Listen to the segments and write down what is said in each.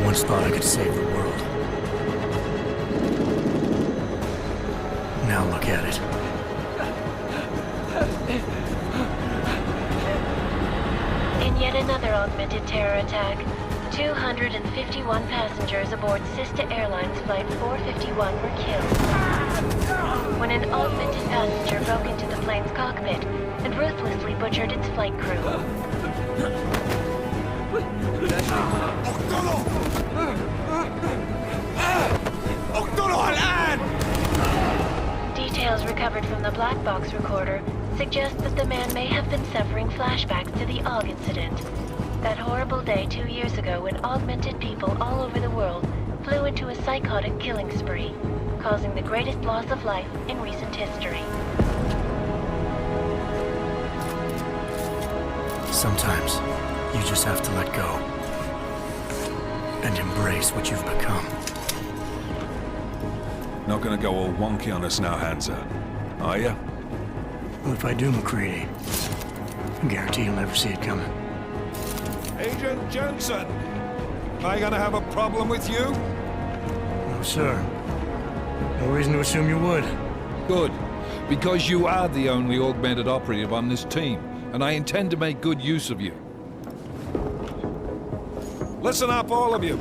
once thought I could save the world. Now look at it. In yet another augmented terror attack, 251 passengers aboard Sister Airlines Flight 451 were killed when an augmented passenger broke into the plane's cockpit and ruthlessly butchered its flight crew. Details recovered from the black box recorder suggest that the man may have been suffering flashbacks to the AUG incident. That horrible day 2 years ago when augmented people all over the world flew into a psychotic killing spree, causing the greatest loss of life in recent history. Sometimes, you just have to let go. And embrace what you've become. Not gonna go all wonky on us now, Hansa, are ya? Well, if I do, McCready, I guarantee you'll never see it coming. Agent Jensen! Am I gonna have a problem with you? No, sir. No reason to assume you would. Good, because you are the only augmented operative on this team, and I intend to make good use of you. Listen up, all of you.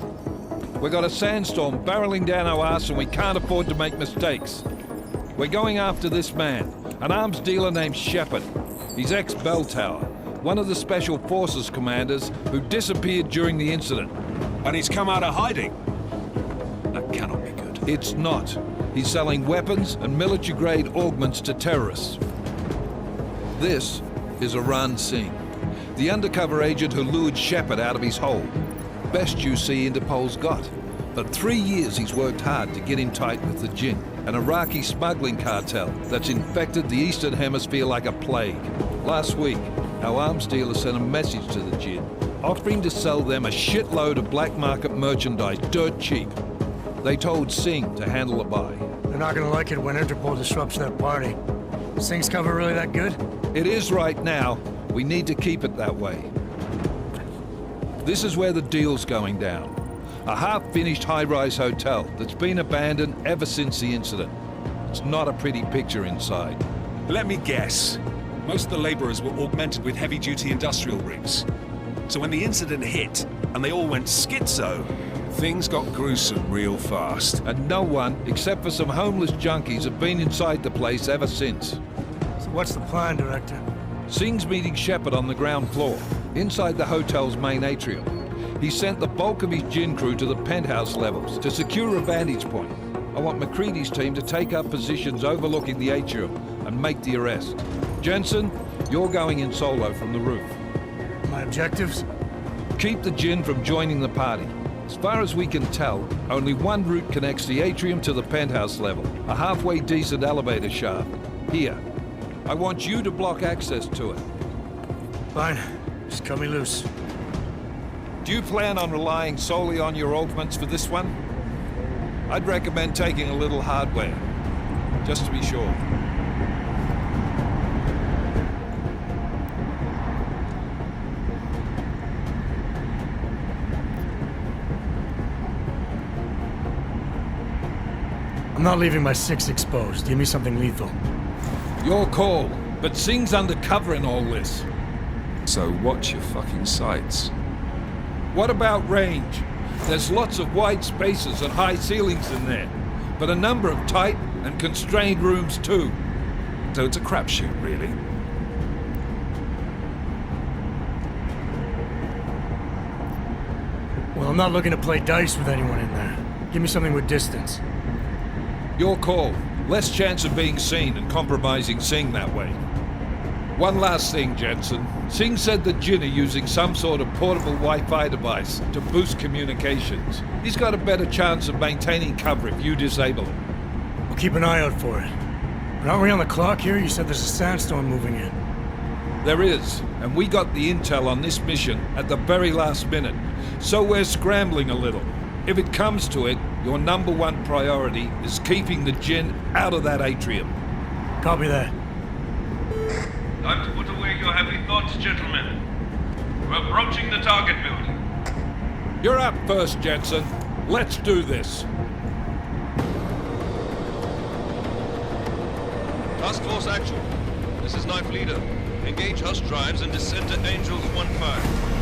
We've got a sandstorm barreling down our arse and we can't afford to make mistakes. We're going after this man, an arms dealer named Shepard. He's ex-Bell Tower, one of the Special Forces commanders who disappeared during the incident. And he's come out of hiding. That cannot be good. It's not. He's selling weapons and military-grade augments to terrorists. This is Iran Singh, the undercover agent who lured Shepard out of his hole. Best you see Interpol's got. For 3 years he's worked hard to get in tight with the Jinn, an Iraqi smuggling cartel that's infected the Eastern Hemisphere like a plague. Last week, our arms dealer sent a message to the Jinn, offering to sell them a shitload of black market merchandise dirt cheap. They told Singh to handle the buy. They're not gonna like it when Interpol disrupts their party. Singh's cover really that good? It is right now. We need to keep it that way. This is where the deal's going down. A half-finished high-rise hotel that's been abandoned ever since the incident. It's not a pretty picture inside. Let me guess. Most of the laborers were augmented with heavy-duty industrial rigs. So when the incident hit, and they all went schizo, things got gruesome real fast. And no one, except for some homeless junkies, have been inside the place ever since. So what's the plan, Director? Singh's meeting Shepard on the ground floor, inside the hotel's main atrium. He sent the bulk of his Jinn crew to the penthouse levels to secure a vantage point. I want McCready's team to take up positions overlooking the atrium and make the arrest. Jensen, you're going in solo from the roof. My objectives? Keep the Jinn from joining the party. As far as we can tell, only one route connects the atrium to the penthouse level, a halfway decent elevator shaft. Here. I want you to block access to it. Fine. Just cut me loose. Do you plan on relying solely on your augments for this one? I'd recommend taking a little hardware, just to be sure. I'm not leaving my 6 exposed. Give me something lethal. Your call, but Singh's undercover in all this. So watch your fucking sights. What about range? There's lots of wide spaces and high ceilings in there, but a number of tight and constrained rooms too. So it's a crapshoot, really. Well, I'm not looking to play dice with anyone in there. Give me something with distance. Your call. Less chance of being seen and compromising Singh that way. One last thing, Jensen. Singh said the Jinn are using some sort of portable Wi-Fi device to boost communications. He's got a better chance of maintaining cover if you disable it. I'll keep an eye out for it. But aren't we on the clock here? You said there's a sandstorm moving in. There is, and we got the intel on this mission at the very last minute, so we're scrambling a little. If it comes to it, your #1 priority is keeping the Jinn out of that atrium. Copy that. Time to put away your heavy thoughts, gentlemen. We're approaching the target building. You're up first, Jensen. Let's do this. Task Force Actual. This is Knife Leader. Engage Hush drives and descend to Angels 1-5.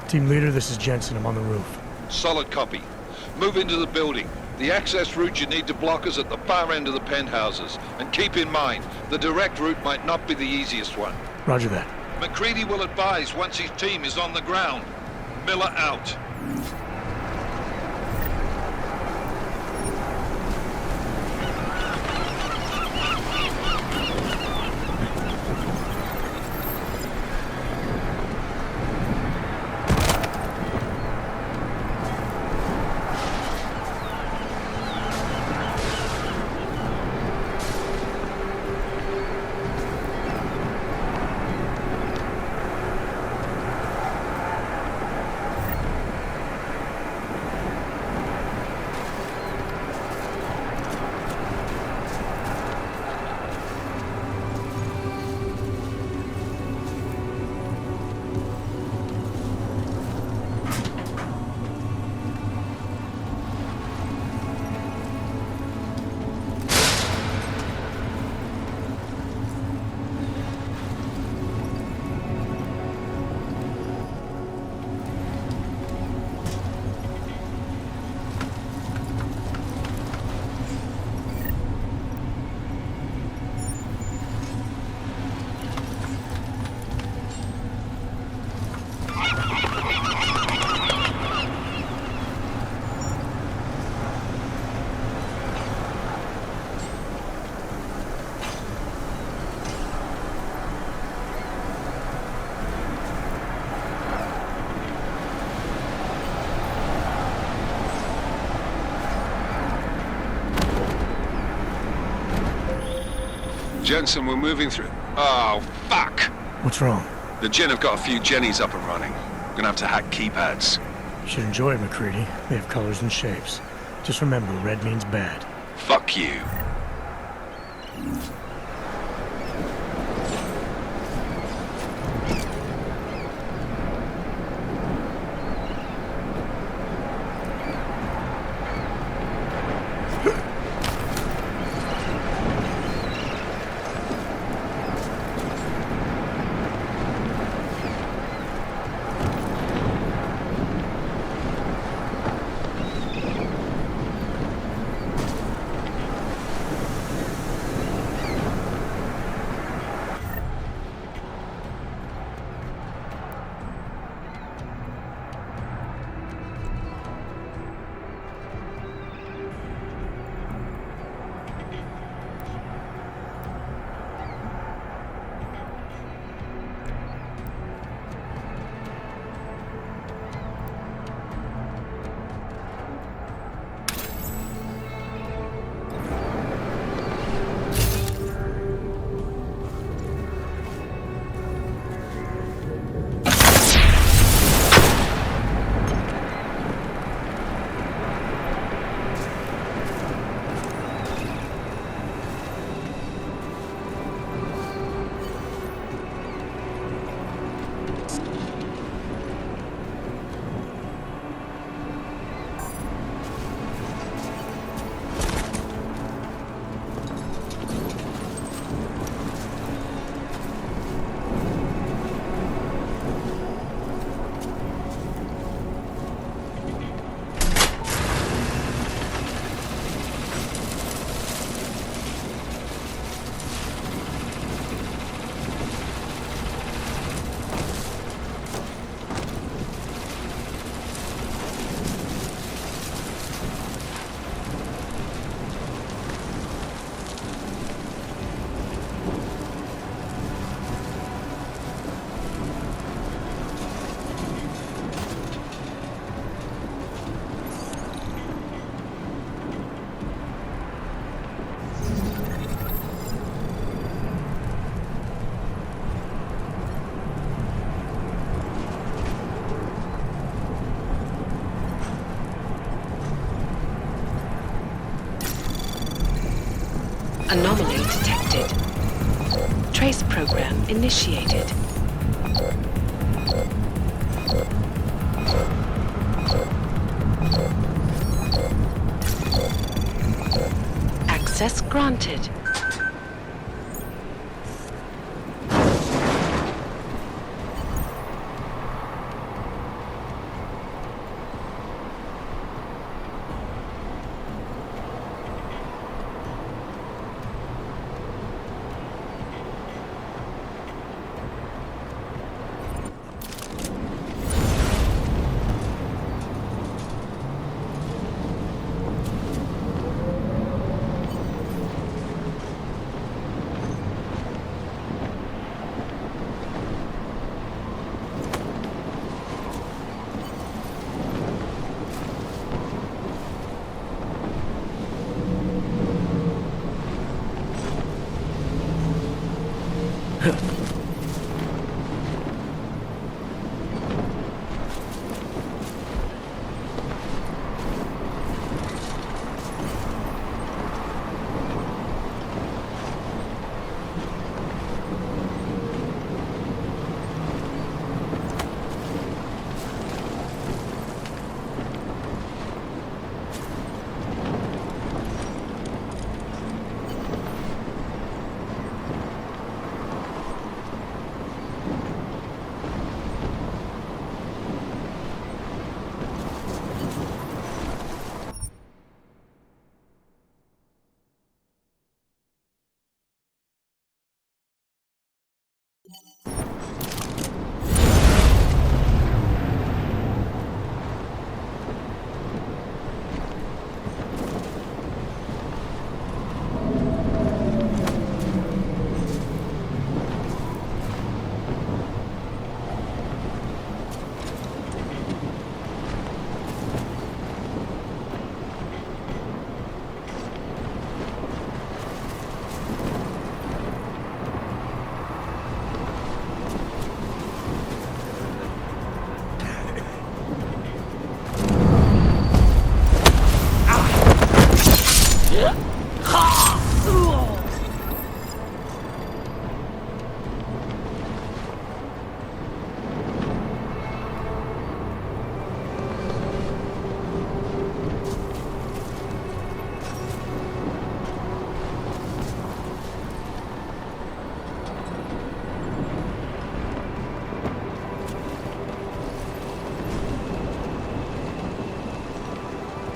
Team leader, this is Jensen. I'm on the roof. Solid copy. Move into the building. The access route you need to block is at the far end of the penthouses. And keep in mind, the direct route might not be the easiest one. Roger that. McCready will advise once his team is on the ground. Miller out. Jensen, we're moving through. Oh, fuck! What's wrong? The Gen have got a few Jennies up and running. Gonna have to hack keypads. You should enjoy it, McCready. They have colors and shapes. Just remember, red means bad. Fuck you. Anomaly detected. Trace program initiated. Access granted.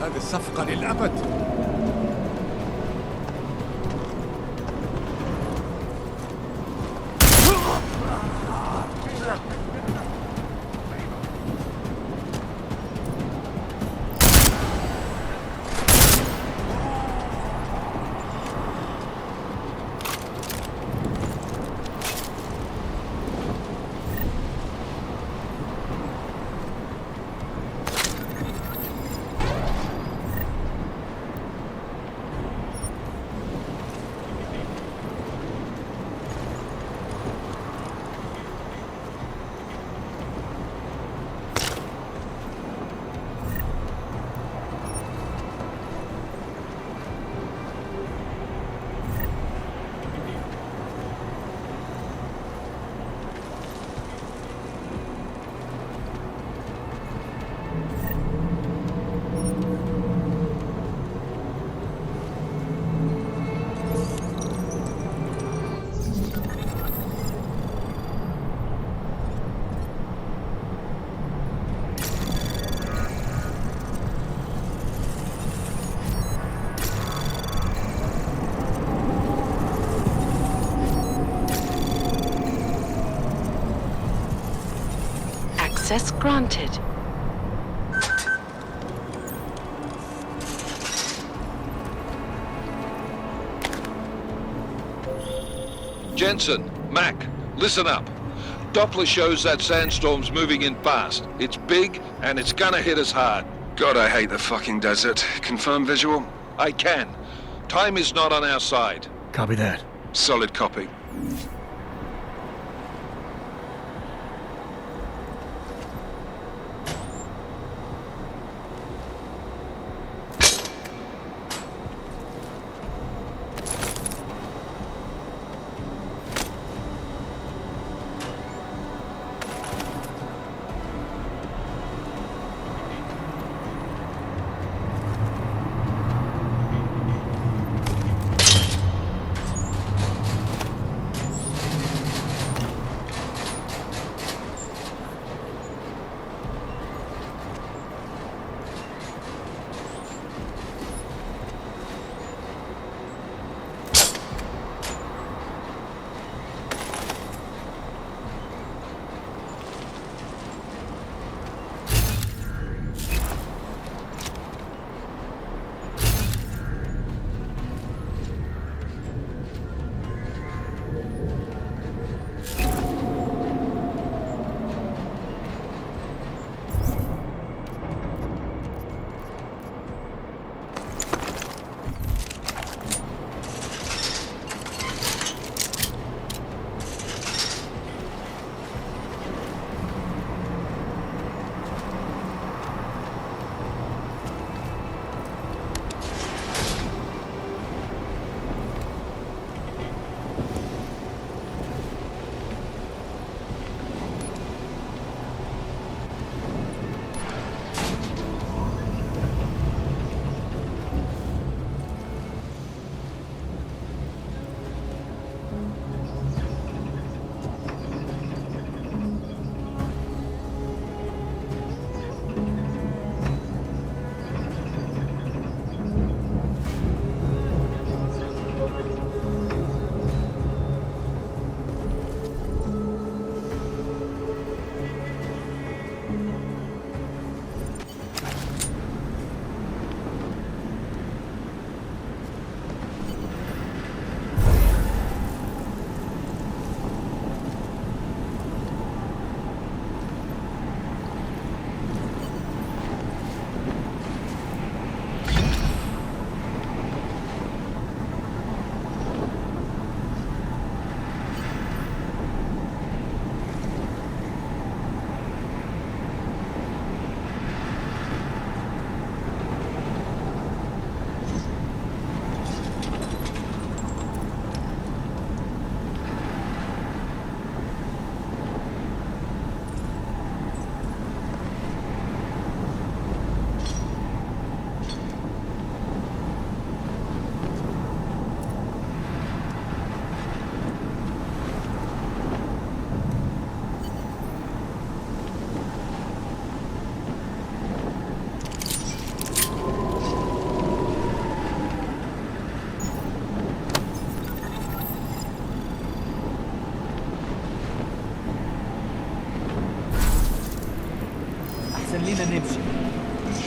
هذه الصفقة للأبد. Access granted. Jensen, Mac, listen up. Doppler shows that sandstorm's moving in fast. It's big, and it's gonna hit us hard. God, I hate the fucking desert. Confirm visual? I can. Time is not on our side. Copy that. Solid copy.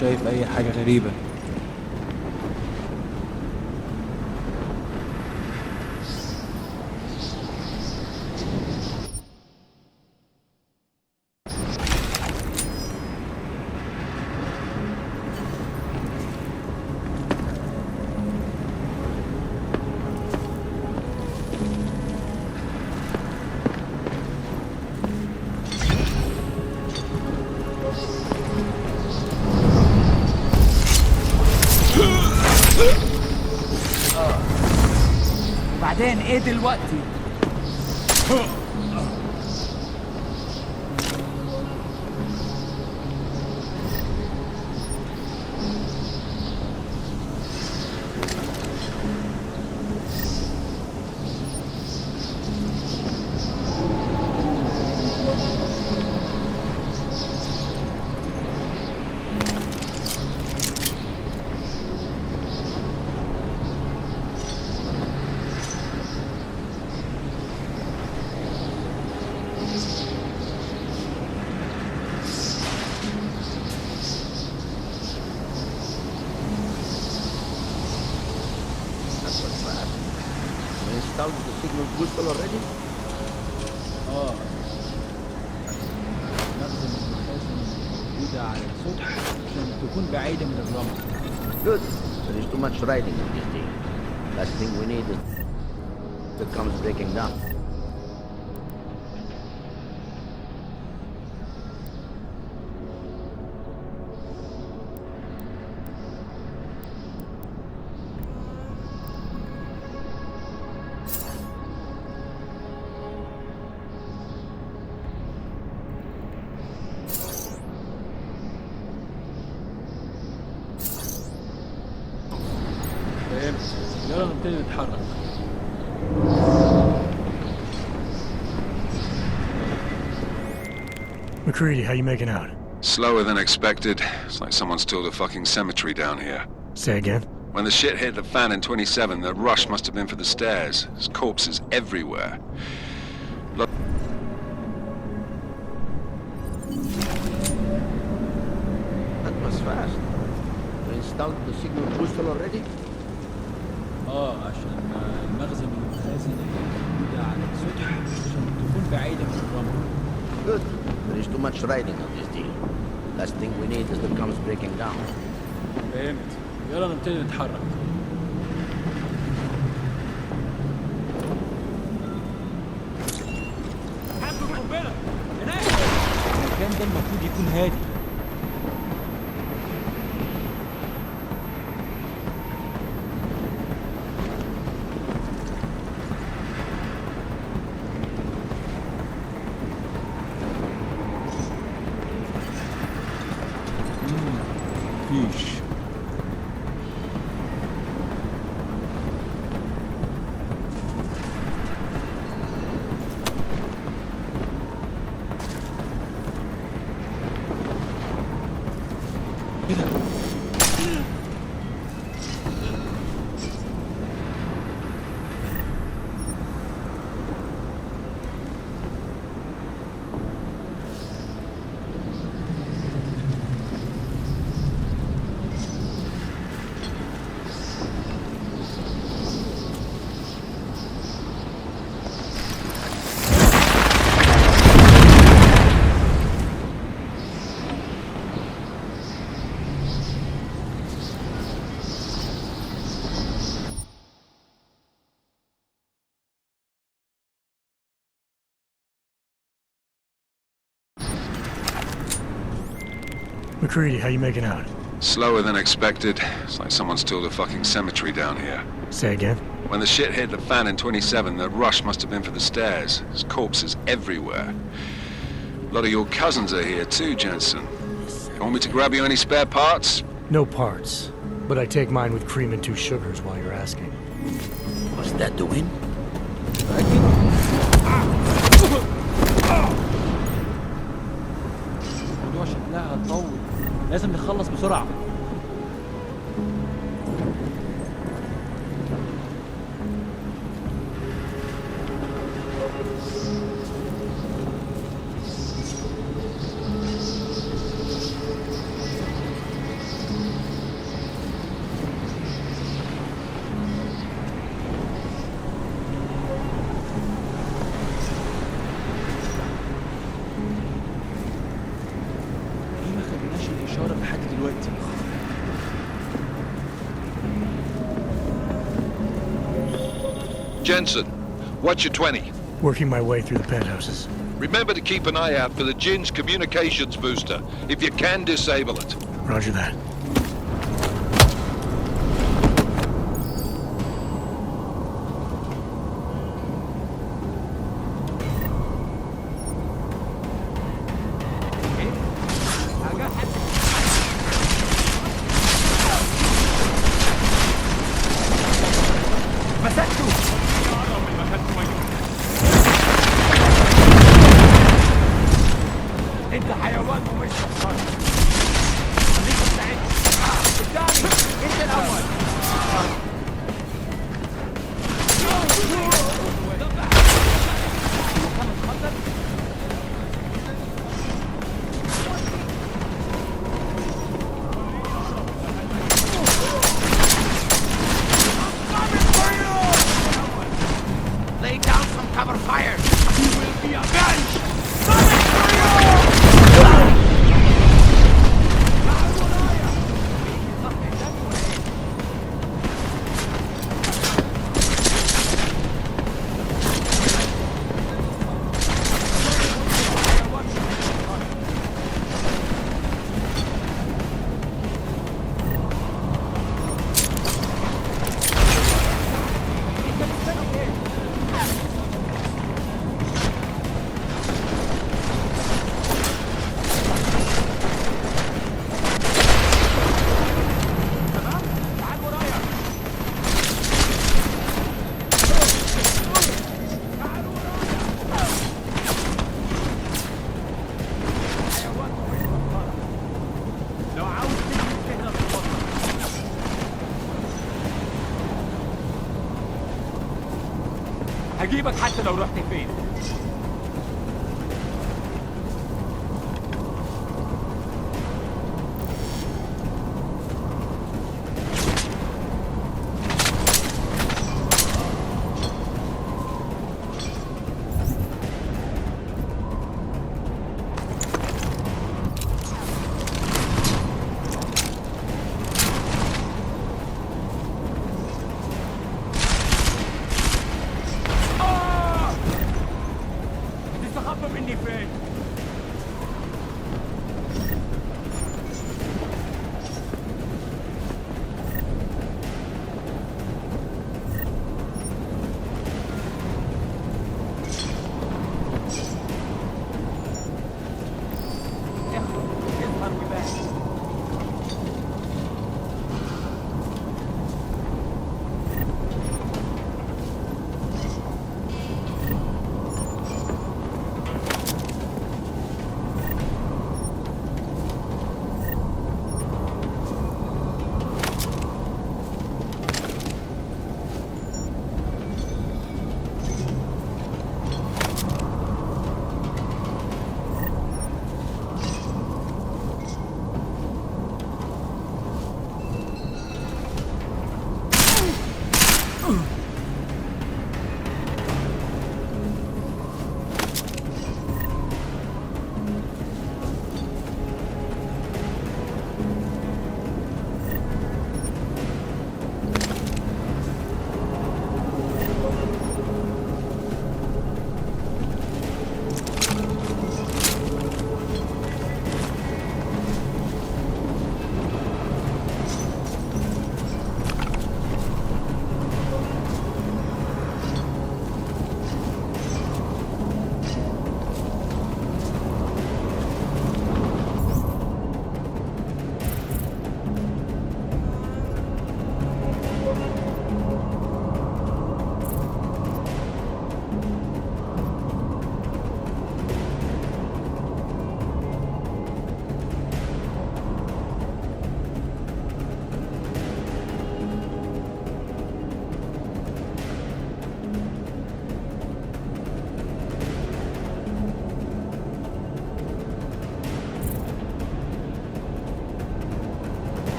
شايف اي حاجة غريبة. بعدين ايه دلوقتي؟ Installed the signal booster already? اه نخزن المخازن الموجودة على السطح عشان تكون بعيدة من الرمل. Good. There is too much riding on this thing. Last thing we need is that comes breaking down. فهمت. يلا نبتدي نتحرك. McCready, how you making out? Slower than expected. It's like someone's tilled a fucking cemetery down here. Say again? When the shit hit the fan in 27, the rush must have been for the stairs. There's corpses everywhere. Look. That was fast. We installed the signal booster already? اه عشان المخزن والمخازن الموجودة على السطح عشان تكون بعيدة من الرمل. Good. There is too much riding on this deal. Last thing we need is the comes breaking down. فهمت. يلا نبتدي نتحرك. حطوا القنبلة هناك. المكان ده المفروض يكون هادي. مفيش. ايه ده؟ McCready, how you making out? Slower than expected. It's like someone's tilled a fucking cemetery down here. Say again? When the shit hit the fan in 27, the rush must have been for the stairs. There's corpses everywhere. A lot of your cousins are here too, Jensen. You want me to grab you any spare parts? No parts. But I take mine with cream and 2 sugars while you're asking. Was that the win? الموضوع شكلها هتطول. لازم نخلص بسرعة. Jensen, what's your 20? Working my way through the penthouses. Remember to keep an eye out for the Jinn's communications booster. If you can, disable it. Roger that. انت حيوان ومش شخصان. خليك مستعد. قدامي انت الاول. Lay down some cover fire. You will be avenged. Coming for you! هجيبك حتى لو رحت فين.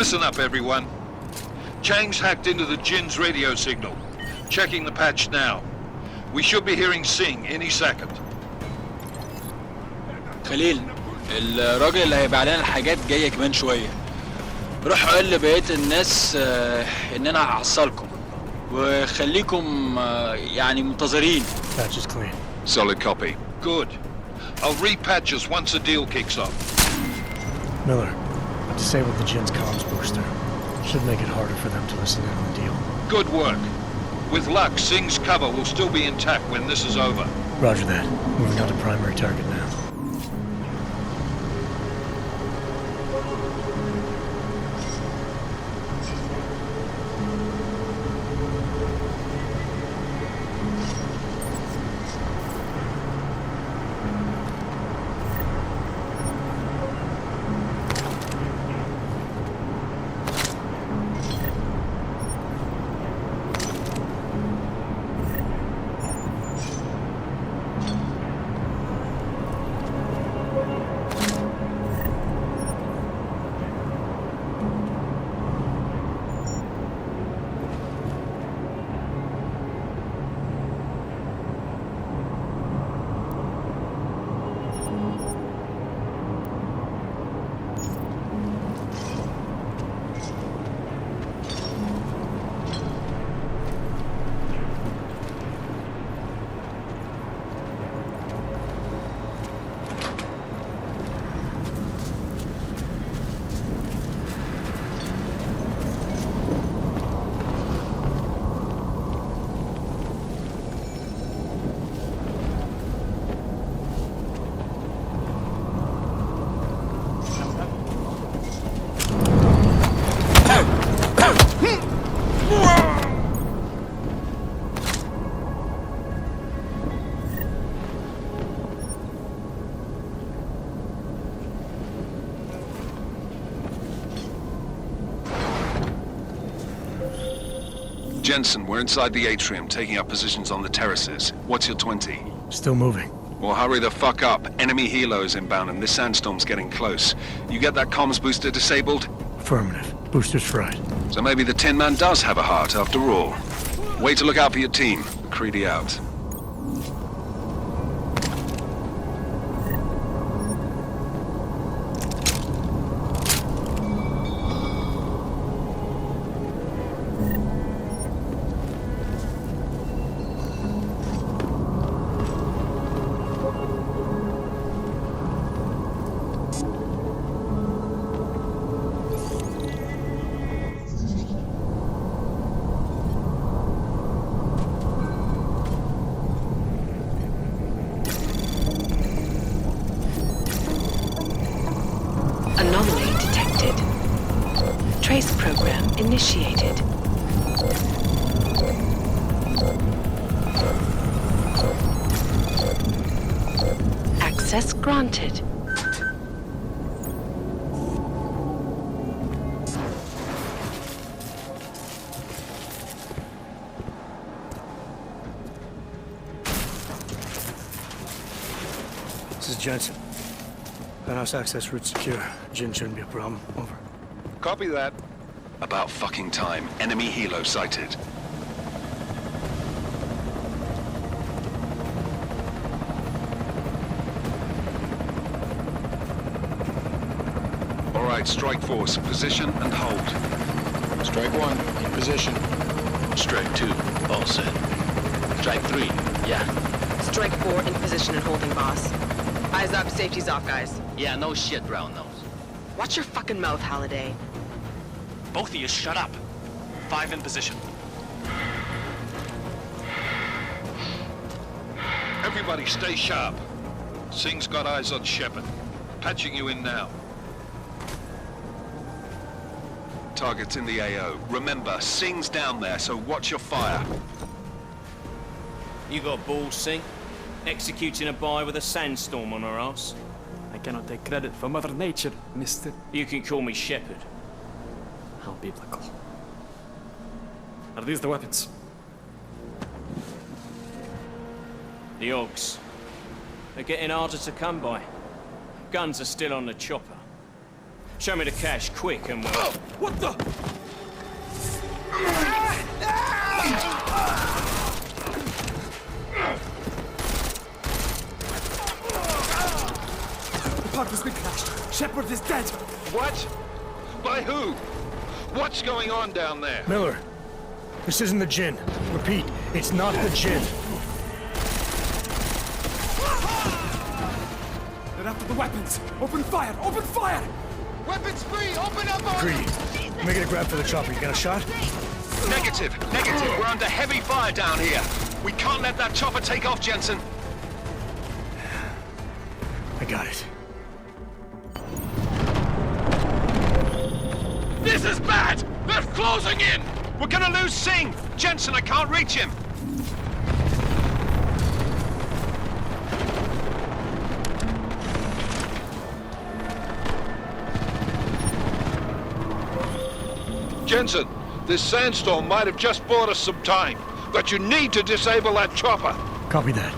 Listen up, everyone. Chang's hacked into the Jin's radio signal. Checking the patch now. We should be hearing Sing any second. خليل، الراجل اللي هيبيع لنا الحاجات جاي كمان شويه. روح قول لبقيه الناس ان انا هحصلكم وخليكم يعني منتظرين. Patch is clean. Solid copy. Good. I'll repatch us once the deal kicks off. Miller, I disabled the Jin's comms booster. Should make it harder for them to listen in on the deal. Good work. With luck, Sing's cover will still be intact when this is over. Roger that. Moving on to primary target now. Jensen, we're inside the atrium, taking up positions on the terraces. What's your 20? Still moving. Well, hurry the fuck up. Enemy helos inbound and this sandstorm's getting close. You get that comms booster disabled? Affirmative. Booster's fried. So maybe the Tin Man does have a heart after all. Way to look out for your team. Creedy out. Anomaly detected. Trace program initiated. Access granted. This is Jensen. Penthouse access route secure. Jin shouldn't be a problem. Over. Copy that. About fucking time. Enemy helo sighted. All right, Strike Force, position and hold. Strike 1, in position. Strike 2, all set. Strike 3, yeah. Strike 4, in position and holding, boss. Eyes up, safety's off, guys. Yeah, no shit, round nose. Watch your fucking mouth, Halliday. Both of you, shut up. 5 in position. Everybody stay sharp. Sing's got eyes on Shepard. Patching you in now. Target's in the AO. Remember, Sing's down there, so watch your fire. You got balls, Sing? Executing a buy with a sandstorm on her ass? I cannot take credit for Mother Nature, mister. You can call me Shepard. How biblical. Are these the weapons? The Augs. They're getting harder to come by. Guns are still on the chopper. Show me the cash, quick, and we'll... Oh, what the? The park has been crashed. Shepard is dead. What? By who? What's going on down there? Miller, this isn't the Jinn. Repeat, it's not the Jinn. They're after the weapons. Open fire! Open fire! Weapons free! Open up on Greedy. Making a grab for the chopper. You got a shot? Negative. Negative. We're under heavy fire down here. We can't let that chopper take off, Jensen. I got it. This is bad! They're closing in! We're gonna lose Singh! Jensen, I can't reach him! Jensen, this sandstorm might have just bought us some time, but you need to disable that chopper. Copy that.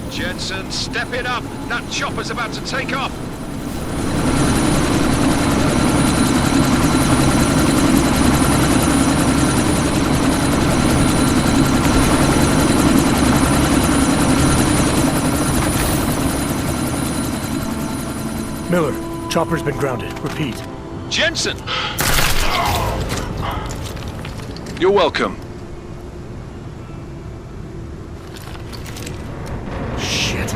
Jensen, step it up! That chopper's about to take off! Miller, chopper's been grounded. Repeat. Jensen! You're welcome. Shit.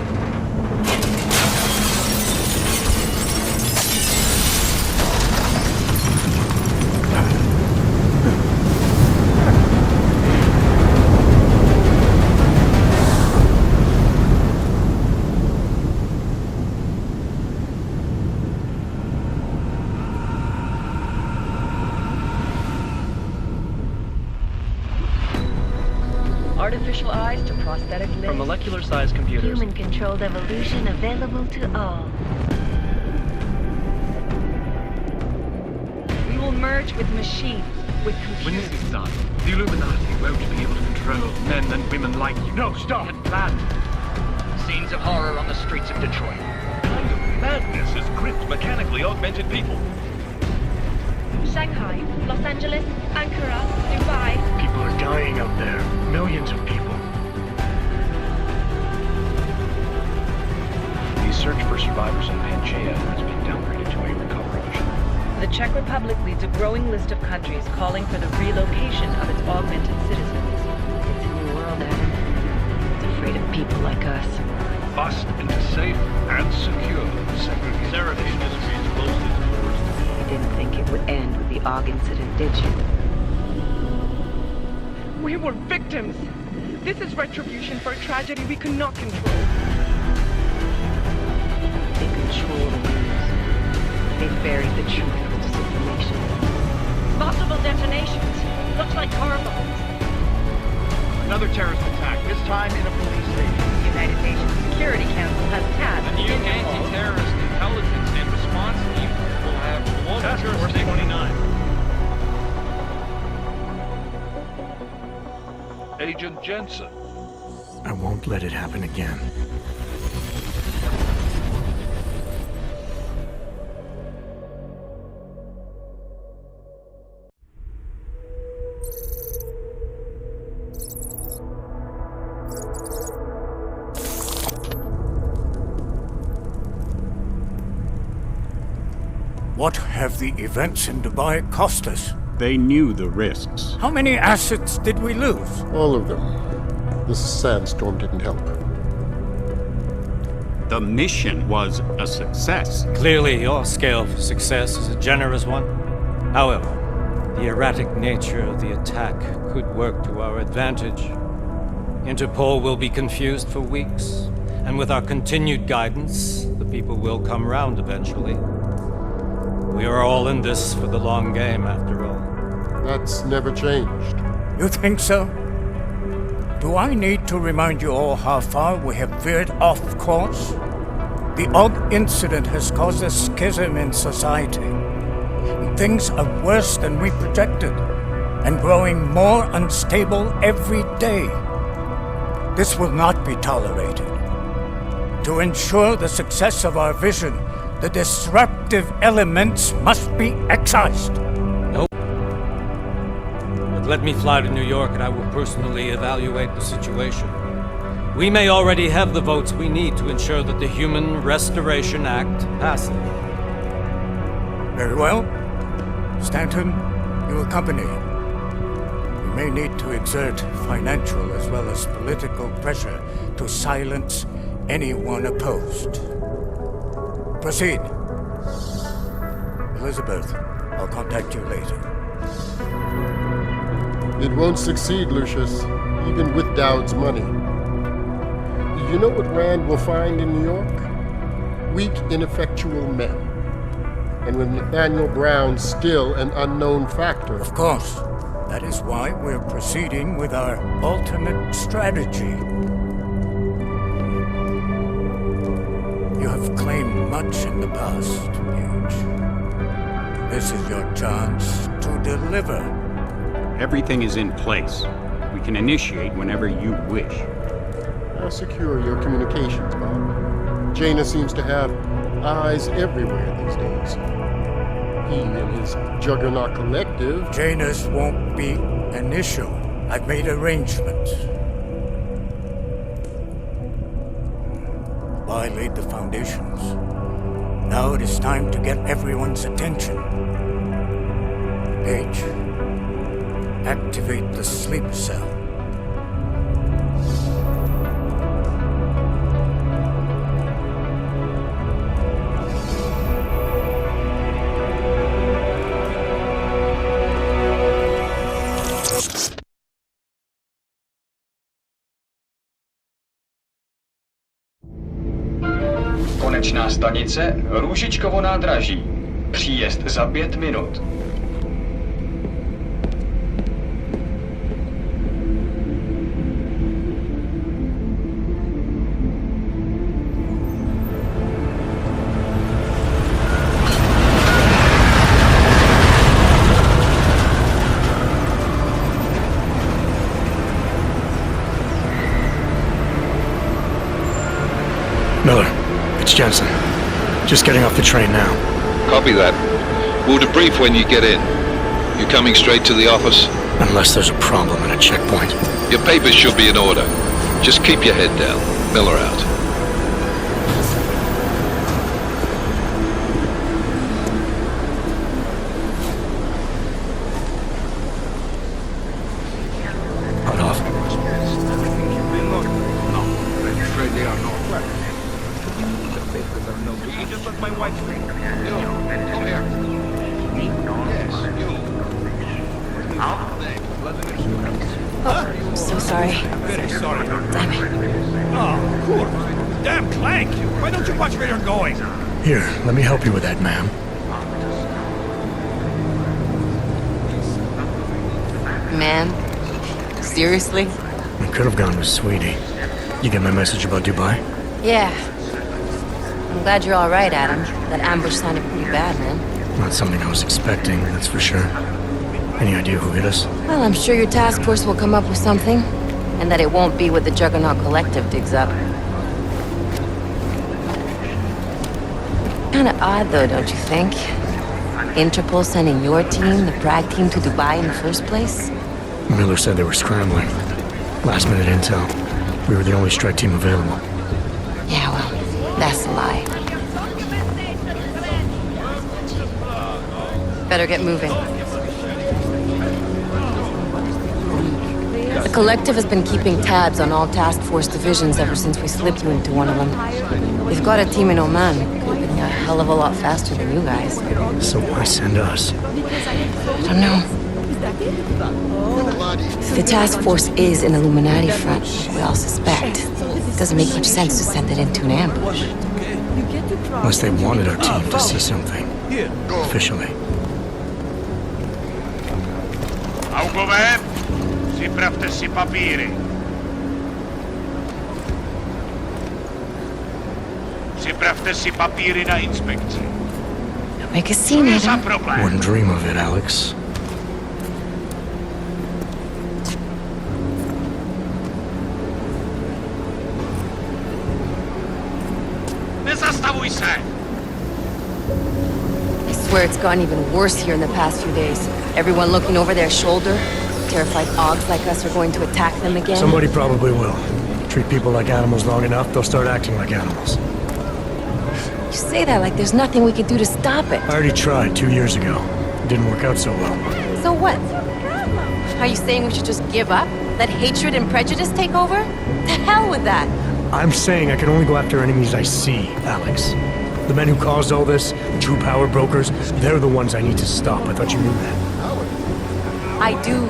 Artificial eyes to prosthetic limbs. From molecular-sized computers. Human-controlled evolution available to all. We will merge with machines, with computers. When this is done, the Illuminati won't be able to control men and women like you. No, stop! And planned. Scenes of horror on the streets of Detroit. What kind of madness has gripped mechanically augmented people? Shanghai, Los Angeles, Ankara, Dubai. People are dying out there. Millions of people. The search for survivors in Pangaea has been downgraded to a recovery mission. The Czech Republic leads a growing list of countries calling for the relocation of its augmented citizens. It's a new world, Adam. It's afraid of people like us. Bust into safe and secure segregation. Serenade Industries closed its doors. You didn't think it would end with the AUG incident, did you? We were victims. This is retribution for a tragedy we could not control. They control the news. They buried the truth with disinformation. Multiple detonations. Looks like car bombs. Another terrorist attack, this time in a police station. The United Nations Security Council has tasked A new anti-terrorist intelligence and response team will have global Task Force jurisdiction. 29. Agent Jensen. I won't let it happen again. What have the events in Dubai cost us? They knew the risks. How many assets did we lose? All of them. This sandstorm didn't help. The mission was a success. Clearly, your scale for success is a generous one. However, the erratic nature of the attack could work to our advantage. Interpol will be confused for weeks, and with our continued guidance, the people will come round eventually. We are all in this for the long game, after all. That's never changed. You think so? Do I need to remind you all how far we have veered off course? The Og incident has caused a schism in society. Things are worse than we projected, and growing more unstable every day. This will not be tolerated. To ensure the success of our vision, the disruptive elements must be excised. Nope. But let me fly to New York and I will personally evaluate the situation. We may already have the votes we need to ensure that the Human Restoration Act passes. Very well. Stanton, you accompany. We may need to exert financial as well as political pressure to silence anyone opposed. Proceed. Elizabeth, I'll contact you later. It won't succeed, Lucius, even with Dowd's money. You know what Rand will find in New York? Weak, ineffectual men. And with Nathaniel Brown still an unknown factor. Of course. That is why we're proceeding with our alternate strategy. You have claimed much in the past, Paige. This is your chance to deliver. Everything is in place. We can initiate whenever you wish. How secure are your communications, Bob? Jaina seems to have eyes everywhere these days. He and his Juggernaut Collective... Jaina's won't be an issue. I've made arrangements. I laid the foundations. Now it is time to get everyone's attention. Paige, activate the sleep cell. Konečná stanice Růžičkovo nádraží. Příjezd za 5 minut. Miller, it's Jensen. Just getting off the train now. Copy that. We'll debrief when you get in. You coming straight to the office? Unless there's a problem at a checkpoint. Your papers should be in order. Just keep your head down. Miller out. Cut off. No, I'm afraid they are not. The papers are no good. You just look my wife's screen. You, come here. Yes, you. Out? so sorry. Very sorry. Damn it. Oh, cool. Damn Clank! Why don't you watch where you're going? Here, let me help you with that, ma'am. Man, seriously? I could have gone with Sweetie. You get my message about Dubai? Yeah. I'm glad you're alright, Adam. That ambush sounded pretty bad, man. Not something I was expecting, that's for sure. Any idea who hit us? Well, I'm sure your task force will come up with something. And that it won't be what the Juggernaut Collective digs up. Kinda odd, though, don't you think? Interpol sending your team, the Prague team, to Dubai in the first place? Miller said they were scrambling. Last minute intel. We were the only strike team available. Yeah, well, that's a lie. Better get moving. The Collective has been keeping tabs on all task force divisions ever since we slipped you into one of them. They've got a team in Oman. Could have been a hell of a lot faster than you guys. So why send us? I don't know. If the task force is an Illuminati front, we all suspect, it doesn't make much sense to send it into an ambush. Unless they wanted our team to see something. Officially. Augover, připravte si papíry. Připravte si papíry na inspekci. Make a scene, Adam. Wouldn't dream of it, Alex. Nezastavuj se! I swear it's gotten even worse here in the past few days. Everyone looking over their shoulder. Terrified Augs like us are going to attack them again. Somebody probably will. Treat people like animals long enough, they'll start acting like animals. You say that like there's nothing we could do to stop it. I already tried 2 years ago. It didn't work out so well. So what? Are you saying we should just give up? Let hatred and prejudice take over? The hell with that! I'm saying I can only go after enemies I see, Alex. The men who caused all this, the true power brokers, they're the ones I need to stop. I thought you knew that. I do.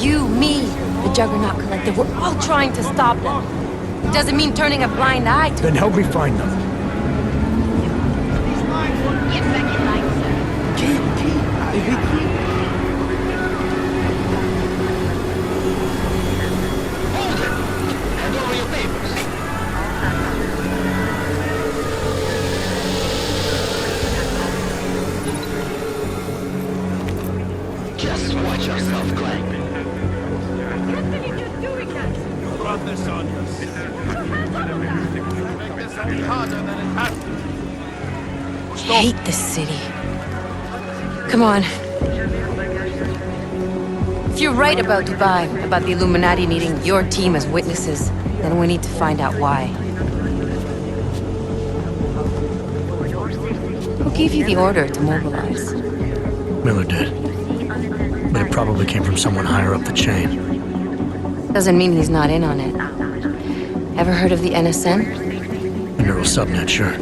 You, me, the Juggernaut Collective, we're all trying to stop them. It doesn't mean turning a blind eye to Then help me find them. Just watch yourself, Clank. You brought this on yourself. Make this any harder than it has to be. I hate this city. Come on. If you're right about Dubai, about the Illuminati needing your team as witnesses, then we need to find out why. Who gave you the order to mobilize? Miller did. But it probably came from someone higher up the chain. Doesn't mean he's not in on it. Ever heard of the NSN? A neural subnet, sure.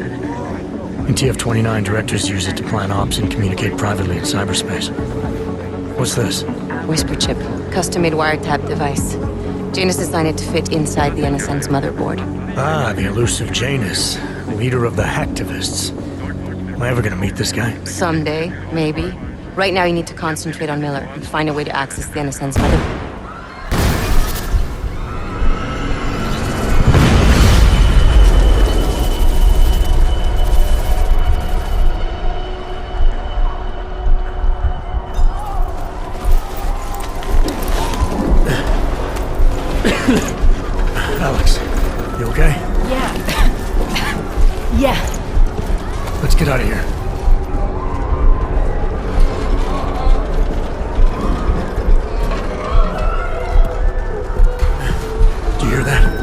In TF-29, directors use it to plan ops and communicate privately in cyberspace. What's this? Whisper chip, custom-made wiretap device. Janus designed it to fit inside the NSN's motherboard. Ah, the elusive Janus, leader of the hacktivists. Am I ever gonna meet this guy? Someday, maybe. Right now you need to concentrate on Miller and find a way to access the NSN's motherboard. Alex, you okay? Yeah. Yeah. Let's get out of here. Do you hear that?